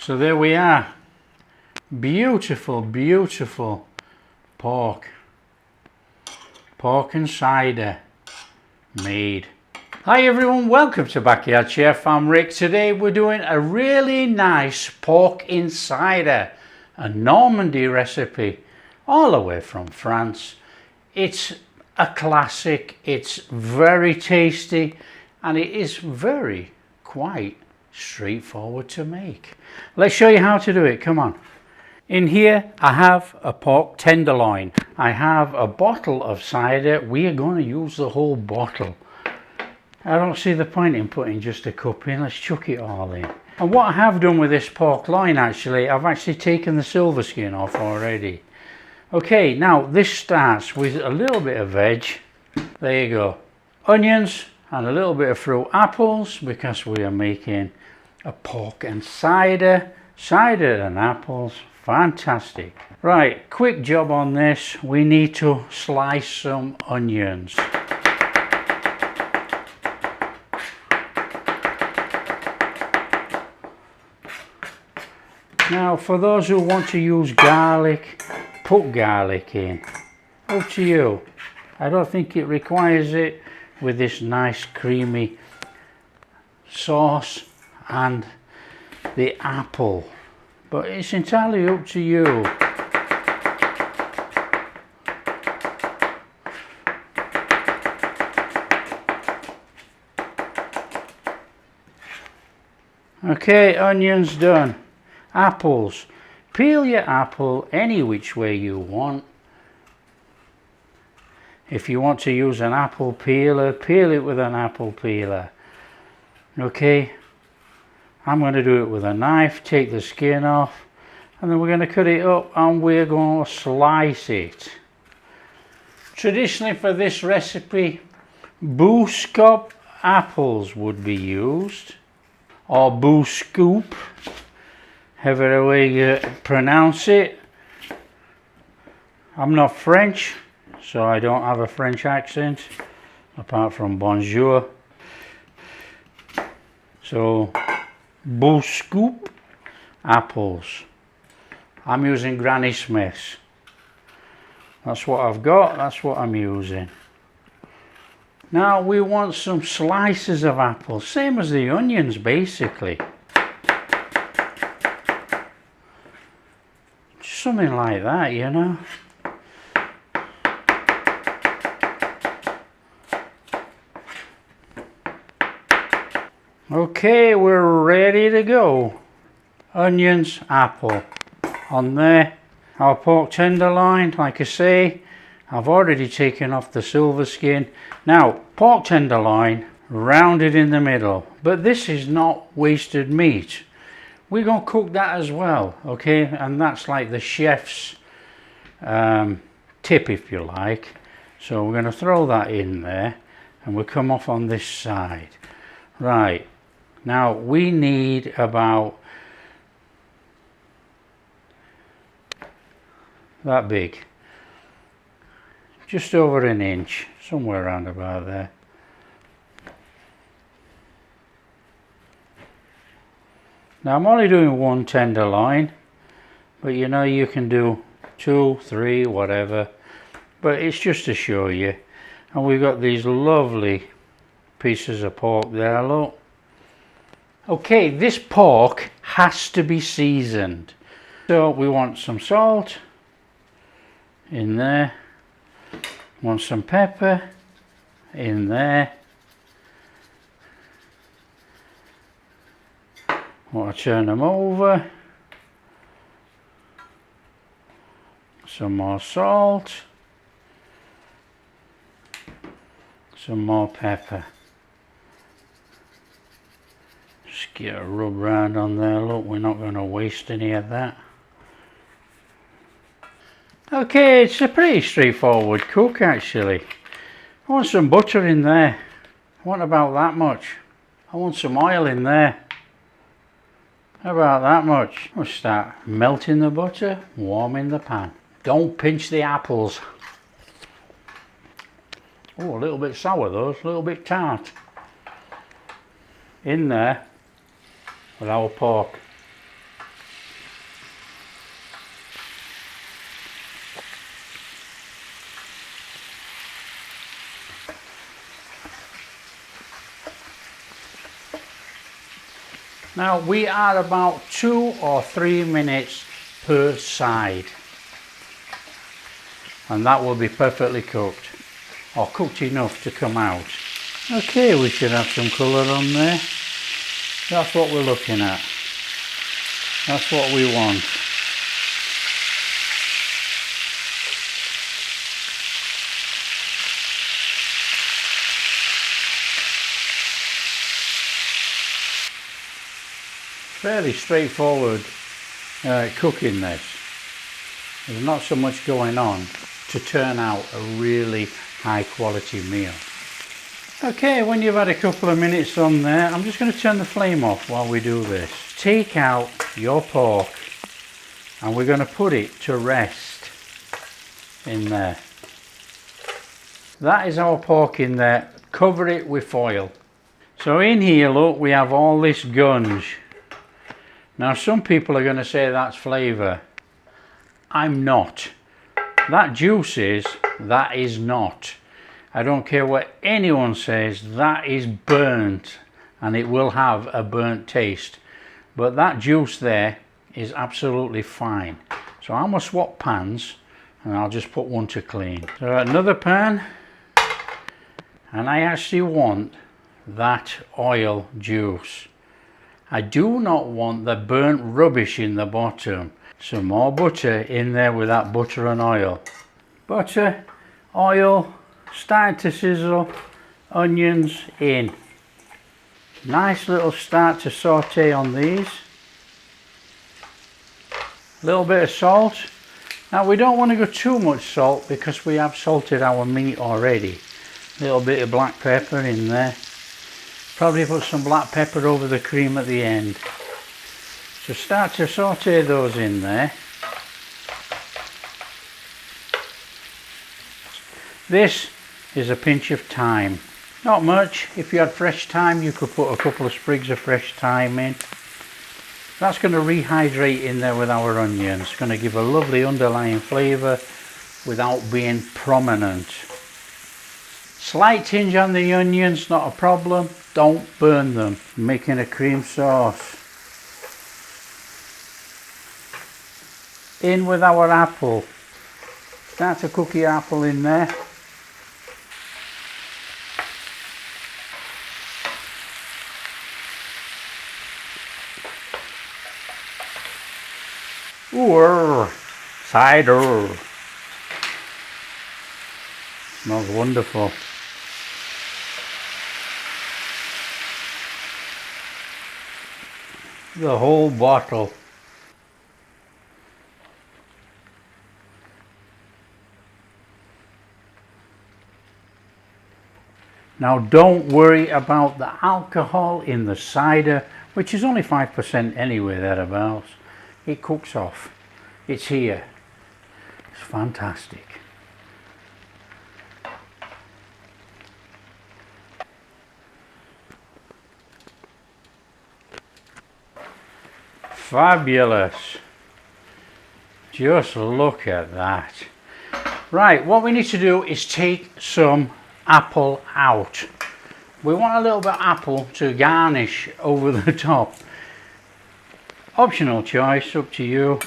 So there we are. Beautiful, beautiful pork. Pork and cider made. Hi everyone, welcome to Backyard Chef. I'm Rick. Today we're doing a really nice pork in cider, a Normandy recipe, all the way from France. It's a classic, it's very tasty, and it is very quite straightforward to make. Let's show you how to do it, come on. In here I have a pork tenderloin. I have a bottle of cider. We are going to use the whole bottle. I don't see the point in putting just a cup in. Let's chuck it all in. And what I have done with this pork loin, actually, I've actually taken the silver skin off already. Okay, now this starts with a little bit of veg. There you go. Onions and a little bit of fruit. Apples, because we are making a pork and cider. Cider and apples, fantastic. Right, quick job on this. We need to slice some onions. Now, for those who want to use garlic, put garlic in. Up to you. I don't think it requires it with this nice creamy sauce and the apple, but it's entirely up to you. Okay, onions done. Apples. Peel your apple any which way you want. If you want to use an apple peeler, peel it with an apple peeler. Okay, I'm going to do it with a knife, take the skin off, and then we're going to cut it up and we're going to slice it. Traditionally for this recipe, Bouscope apples would be used, or Bouscope, however way you pronounce it. I'm not French, so I don't have a French accent, apart from bonjour. So, Bouscope apples. I'm using Granny Smith's. That's what I've got, that's what I'm using. Now we want some slices of apples, same as the onions basically. Something like that, you know. Okay, we're ready to go. Onions, apple on there. Our pork tenderloin, like I say, I've already taken off the silver skin. Now, pork tenderloin rounded in the middle, but this is not wasted meat. We're going to cook that as well, okay? And that's like the chef's tip, if you like. So we're going to throw that in there and we'll come off on this side. Right, now we need about that big. Just over an inch, somewhere around about there. Now I'm only doing one tenderloin, but you know you can do 2, 3, whatever, but it's just to show you. And we've got these lovely pieces of pork there, look. Okay, this pork has to be seasoned. So we want some salt in there, want some pepper in there. Want to turn them over. Some more salt. Some more pepper. Just get a rub round on there. Look, we're not going to waste any of that. Okay, it's a pretty straightforward cook actually. I want some butter in there. I want about that much. I want some oil in there. About that much. We'll start melting the butter, warming the pan. Don't pinch the apples. Oh, a little bit sour those, a little bit tart. In there with our pork. Now we are about 2 or 3 minutes per side, and that will be perfectly cooked, or cooked enough to come out. Okay, we should have some colour on there. That's what we're looking at. That's what we want. Fairly straightforward cooking this. There's not so much going on to turn out a really high quality meal. Okay, when you've had a couple of minutes on there, I'm just going to turn the flame off while we do this. Take out your pork and we're going to put it to rest in there. That is our pork in there. Cover it with foil. So in here, look, we have all this gunge. Now some people are going to say that's flavour. I'm not. That juice is, that is not. I don't care what anyone says, that is burnt, and it will have a burnt taste. But that juice there is absolutely fine. So I'm going to swap pans and I'll just put one to clean. So another pan, and I actually want that oil juice. I do not want the burnt rubbish in the bottom. Some more butter in there with that butter and oil. Butter, oil, start to sizzle, onions in. Nice little start to saute on these. A little bit of salt. Now we don't want to go too much salt because we have salted our meat already. A little bit of black pepper in there. Probably put some black pepper over the cream at the end. So start to saute those in there. This is a pinch of thyme. Not much. If you had fresh thyme, you could put a couple of sprigs of fresh thyme in. That's going to rehydrate in there with our onions. It's going to give a lovely underlying flavour without being prominent. Slight tinge on the onions, not a problem. Don't burn them. I'm making a cream sauce. In with our apple. Start to cook your apple in there. Ooh, cider. Smells wonderful. The whole bottle. Now don't worry about the alcohol in the cider, which is only 5% anyway, thereabouts. It cooks off. It's here. It's fantastic. Fabulous. Just look at that. Right, what we need to do is take some apple out. We want a little bit of apple to garnish over the top. Optional choice, up to you.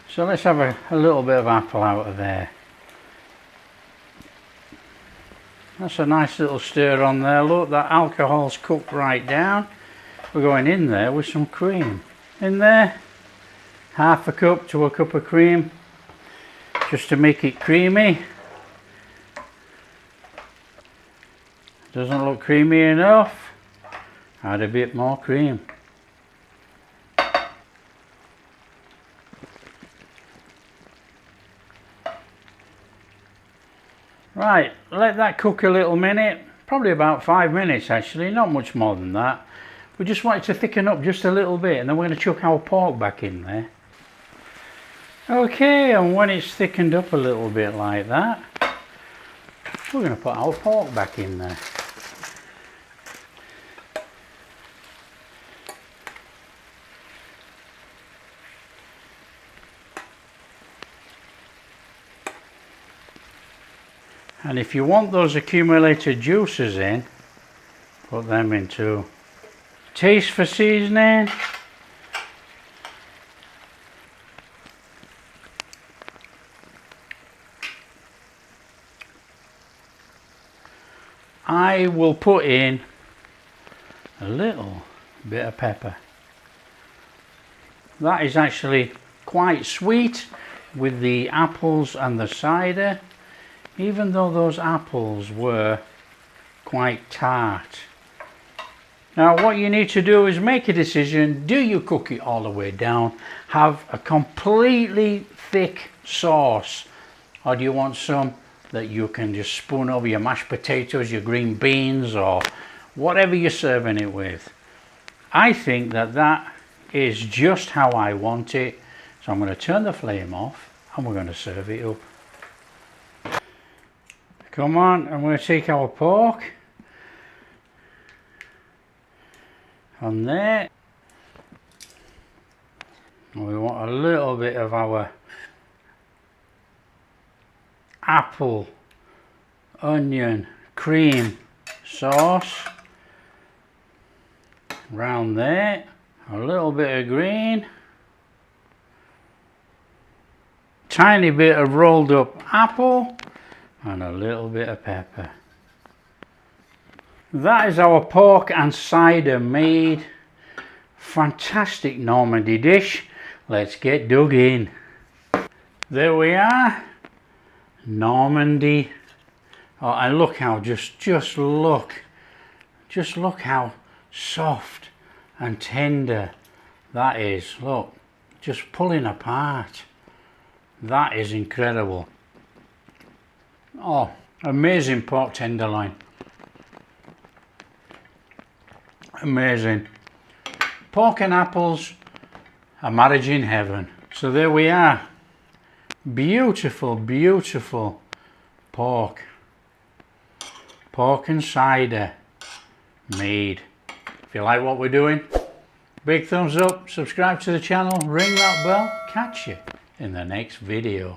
So let's have a little bit of apple out of there. That's a nice little stir on there. Look, that alcohol's cooked right down. We're going in there with some cream. In there, half a cup to a cup of cream, just to make it creamy. Doesn't look creamy enough, add a bit more cream. Right, let that cook a little minute, probably about 5 minutes actually, not much more than that. We just want it to thicken up just a little bit, and then we're going to chuck our pork back in there. Okay, and when it's thickened up a little bit like that, we're going to put our pork back in there. And if you want those accumulated juices in, put them in too. taste for seasoning. I will put in a little bit of pepper. That is actually quite sweet with the apples and the cider, even though those apples were quite tart. Now what you need to do is make a decision. Do you cook it all the way down, have a completely thick sauce, or do you want some that you can just spoon over your mashed potatoes, your green beans, or whatever you're serving it with? I think that is just how I want it. So I'm going to turn the flame off and we're going to serve it up. Come on, I'm going to take our pork on there. And we want a little bit of our apple, onion, cream sauce around there. A little bit of green, tiny bit of rolled up apple, and a little bit of pepper. That is our pork and cider made. Fantastic Normandy dish. Let's get dug in. There we are. Normandy. Oh, and look how just look how soft and tender that is. Look, just pulling apart. That is incredible. Oh, amazing pork tenderloin. Amazing. Pork and apples, a marriage in heaven. So there we are. Beautiful, beautiful pork and cider made. If you like what we're doing, big thumbs up, subscribe to the channel, ring that bell. Catch you in the next video.